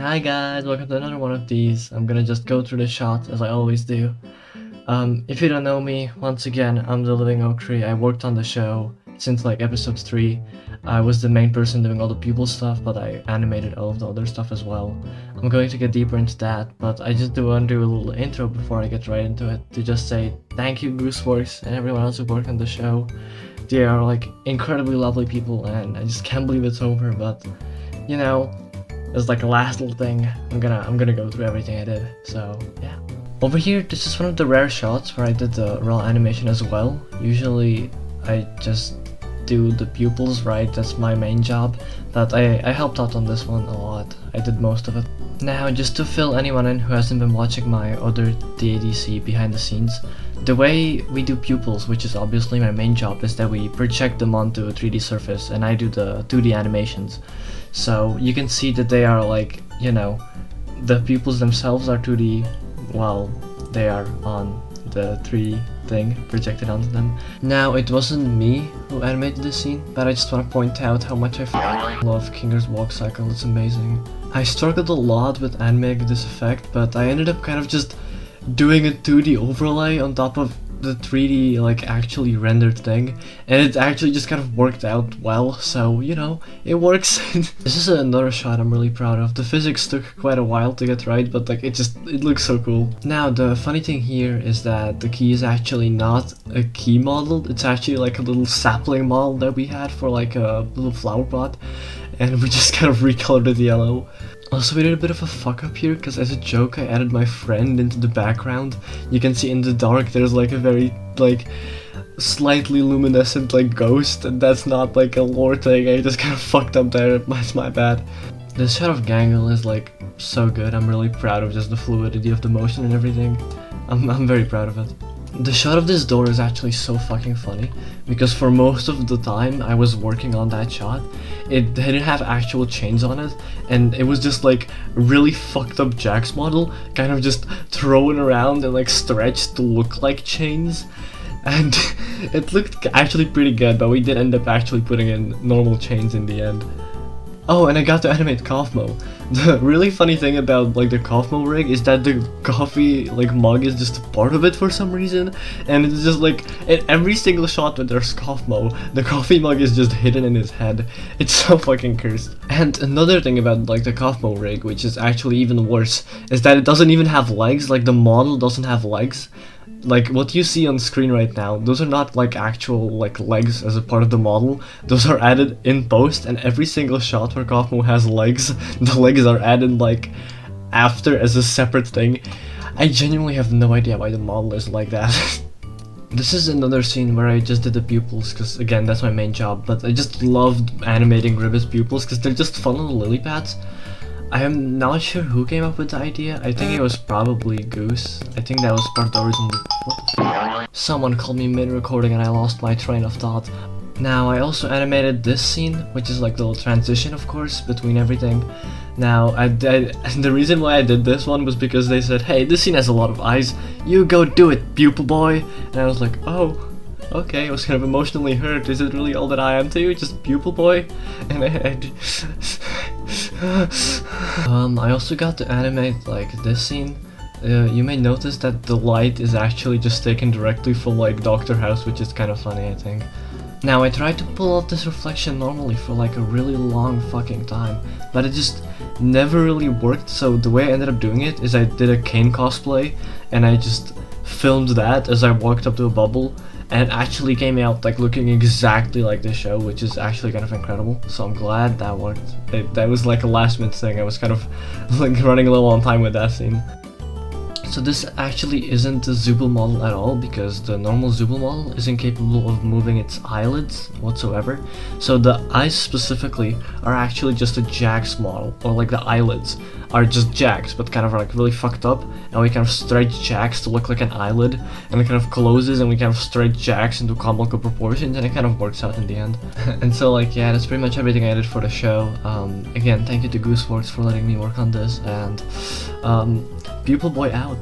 Hi guys, welcome to another one of these. I'm gonna just go through the shots as I always do. If you don't know me, once again, I'm the Living Oak Tree. I worked on the show since like episode 3. I was the main person doing all the pupil stuff, but I animated all of the other stuff as well. I'm going to get deeper into that, but I just do want to do a little intro before I get right into it to just say thank you Gooseworks and everyone else who worked on the show. They are like incredibly lovely people and I just can't believe it's over, but you know, as like a last little thing, I'm gonna go through everything I did. So yeah. Over here, this is one of the rare shots where I did the raw animation as well. Usually I just do the pupils, right? That's my main job. But I helped out on this one a lot. I did most of it. Now, just to fill anyone in who hasn't been watching my other DADC behind the scenes, the way we do pupils, which is obviously my main job, is that we project them onto a 3D surface and I do the 2D animations. So you can see that they are like, you know, the pupils themselves are 2D while they are on the 3D thing projected onto them. Now, it wasn't me who animated this scene, but I just want to point out how much I love Kinger's walk cycle. It's amazing. I struggled a lot with animating this effect, but I ended up kind of just doing a 2D overlay on top of the 3D like actually rendered thing, and it actually just kind of worked out well, so you know, it works. This is another shot I'm really proud of. The physics took quite a while to get right, but like it looks so cool. Now the funny thing here is that the key is actually not a key model, it's actually like a little sapling model that we had for like a little flower pot, and we just kind of recolored it yellow. Also, we did a bit of a fuck up here, because as a joke I added my friend into the background. You can see in the dark there's like a very like slightly luminescent like ghost, and that's not like a lore thing. I just kind of fucked up there, it's my bad. This shot of Gangle is like so good. I'm really proud of just the fluidity of the motion and everything. I'm very proud of it. The shot of this door is actually so fucking funny, because for most of the time I was working on that shot, it didn't have actual chains on it, and it was just like really fucked up Jax model, kind of just thrown around and like stretched to look like chains, and it looked actually pretty good, but we did end up actually putting in normal chains in the end. Oh, and I got to animate Kaufmo. The really funny thing about like the Kaufmo rig is that the coffee like mug is just a part of it for some reason, and it's just like in every single shot where there's Kaufmo, the coffee mug is just hidden in his head. It's so fucking cursed. And another thing about like the Kaufmo rig, which is actually even worse, is that it doesn't even have legs. Like the model doesn't have legs. Like what you see on screen right now, those are not like actual like legs as a part of the model. Those are added in post, and every single shot where Kaufmo has legs, the legs are added like after as a separate thing. I genuinely have no idea why the model is like that. This is another scene where I just did the pupils, because again that's my main job, but I just loved animating Ribbit's pupils because they're just fun little lily pads. I am not sure who came up with the idea. I think it was probably Goose. I think that was part of the original. What the f? Someone called me mid-recording and I lost my train of thought. Now, I also animated this scene, which is like the little transition, of course, between everything. Now, the reason why I did this one was because they said, hey, this scene has a lot of eyes. You go do it, pupil boy. And I was like, oh. Okay, I was kind of emotionally hurt. Is it really all that I am to you? Just pupil boy? And I also got to animate like this scene. You may notice that the light is actually just taken directly from like Dr. House, which is kind of funny, I think. Now I tried to pull off this reflection normally for like a really long fucking time, but it just never really worked. So the way I ended up doing it is I did a Kane cosplay and I just filmed that as I walked up to a bubble. And it actually came out like looking exactly like the show, which is actually kind of incredible. So I'm glad that worked. That was like a last minute thing. I was kind of like running a little on time with that scene. So this actually isn't a Zubul model at all, because the normal Zubul model isn't capable of moving its eyelids whatsoever. So the eyes specifically are actually just a Jax model, or like the eyelids are just Jax, but kind of like really fucked up, and we kind of stretch Jax to look like an eyelid, and it kind of closes, and we kind of stretch Jax into comical proportions, and it kind of works out in the end. And so like, yeah, that's pretty much everything I did for the show. Again, thank you to Gooseworks for letting me work on this, and Pupil Boy out.